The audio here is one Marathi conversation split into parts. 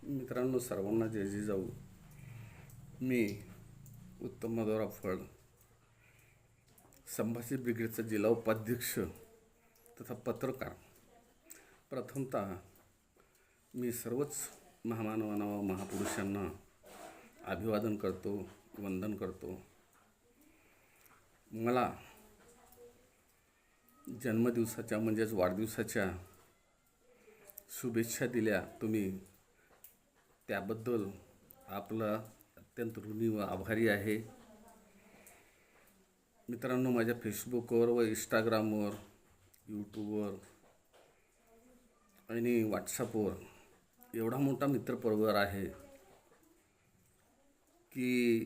मित्रांनो, सर्वांना जय जिजाऊ. मी उत्तम मधुराव फड, संभाजी ब्रिगेडचा जिल्हा उपाध्यक्ष तथा पत्रकार. प्रथमतः मी सर्वच महामानवांना व महापुरुषांना अभिवादन करतो, वंदन करतो. मला जन्मदिवसाच्या म्हणजेच वाढदिवसाच्या शुभेच्छा दिल्या तुम्ही, त्याबद्दल आपला अत्यंत ऋणी व आभारी आहे. मित्रांनो, माझ्या फेसबुकवर व इंस्टाग्रामवर, यूट्यूबवर आणि व्हॉट्सअपवर एवढा मोठा मित्रपरिवार आहे की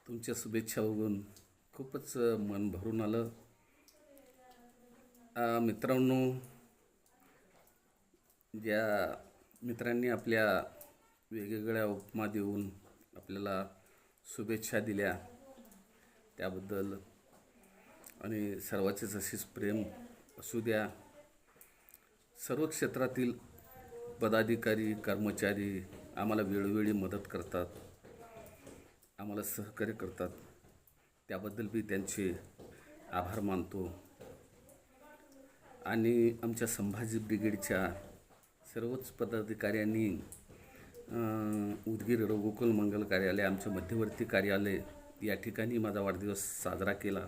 तुमच्या शुभेच्छा बघून खूपच मन भरून आलं. मित्रांनो, ज्या मित्रांनी आपल्या वेगवेगळ्या उपमा देऊन आपल्याला शुभेच्छा दिल्या त्याबद्दल आणि सर्वांचेच अशीच प्रेम असू द्या. सर्व क्षेत्रातील पदाधिकारी, कर्मचारी आम्हाला वेळोवेळी मदत करतात, आम्हाला सहकार्य करतात, त्याबद्दल मी त्यांचे आभार मानतो. आणि आमच्या संभाजी ब्रिगेडच्या सर्वच पदाधिकाऱ्यांनी उदगीर गोकुल मंगल कार्यालय, आमचे मध्यवर्ती कार्यालय या ठिकाणी माझा वाढदिवस साजरा केला.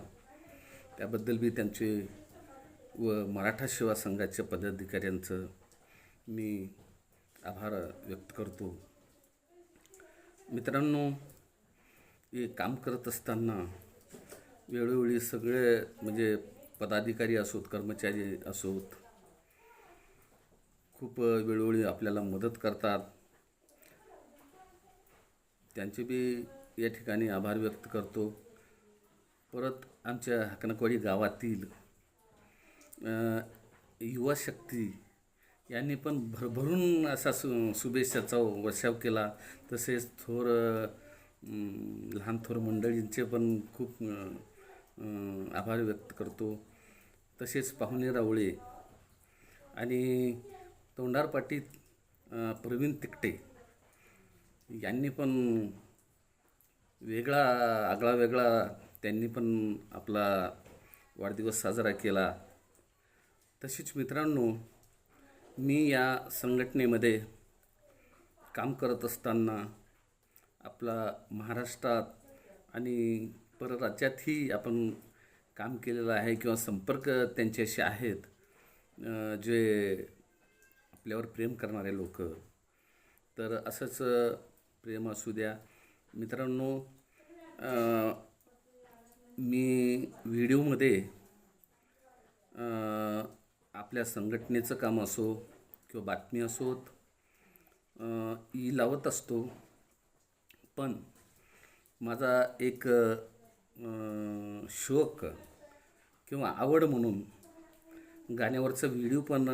त्याबद्दल मी त्यांचे व मराठा सेवा संघाच्या पदाधिकाऱ्यांचं मी आभार व्यक्त करतो. मित्रांनो, हे काम करत असताना वेळोवेळी सगळे म्हणजे पदाधिकारी असोत, कर्मचारी असोत, खूप वेळोवेळी आपल्याला मदत करतात. त्यांचे बी या ठिकाणी आभार व्यक्त करतो. परत आमच्या हाकणकवाडी गावातील युवा शक्ती यांनी पण भरभरून असा शुभेच्छाचा वर्षाव केला. तसेच लहान थोर मंडळींचे पण खूप आभार व्यक्त करतो. तसेच पाहुणे रावळे आणि तोंडार पाटील प्रवीण तिकटे यांनी पण आगळा त्यांनी पण आपला वाढदिवस साजरा केला. तसेच मित्रांनो, मी या संघटनेमध्ये काम करत असताना आपला महाराष्ट्रात आणि परराज्यातही आपण काम केलेलं आहे किंवा संपर्क त्यांच्याशी आहेत, जे आपल्यावर प्रेम करणारे लोक. तर असंच प्रेम असू द्या. मित्रांनो, मी व्हिडिओमध्ये आपल्या संघटनेचं काम असो किंवा बातमी असोत ही लावत असतो. पण माझा एक शौक किंवा आवड म्हणून गाण्यावरचा व्हिडिओ पण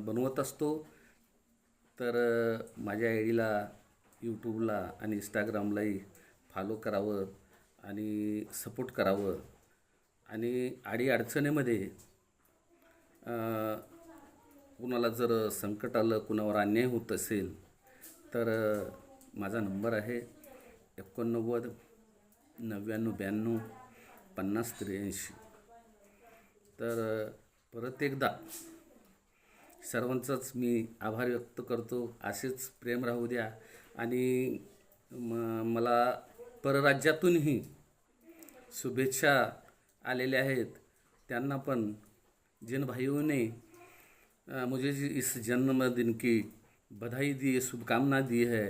बनवत असतो. तर माझ्या आयडीला यूट्यूबला आणि इंस्टाग्रामलाही फॉलो करावं आणि सपोर्ट करावं. आणि अडीअडचणीमध्ये कुणाला जर संकट आलं, कुणावर अन्याय होत असेल तर माझा नंबर आहे 89 99 92 50 83. तर परत एकदा सर्वांचाच मी आभार व्यक्त करतो. असेच प्रेम राहू द्या. आणि मला परराज्यातूनही शुभेच्छा आलेल्या आहेत. त्यांना पण जिन भाइयों ने मुझे इस जन्मदिन की बधाई दी, शुभकामना दी है,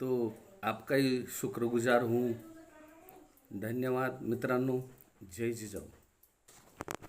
तो आपका ही शुक्रगुजार हूँ. धन्यवाद मित्रांनो. जय जिजाऊ.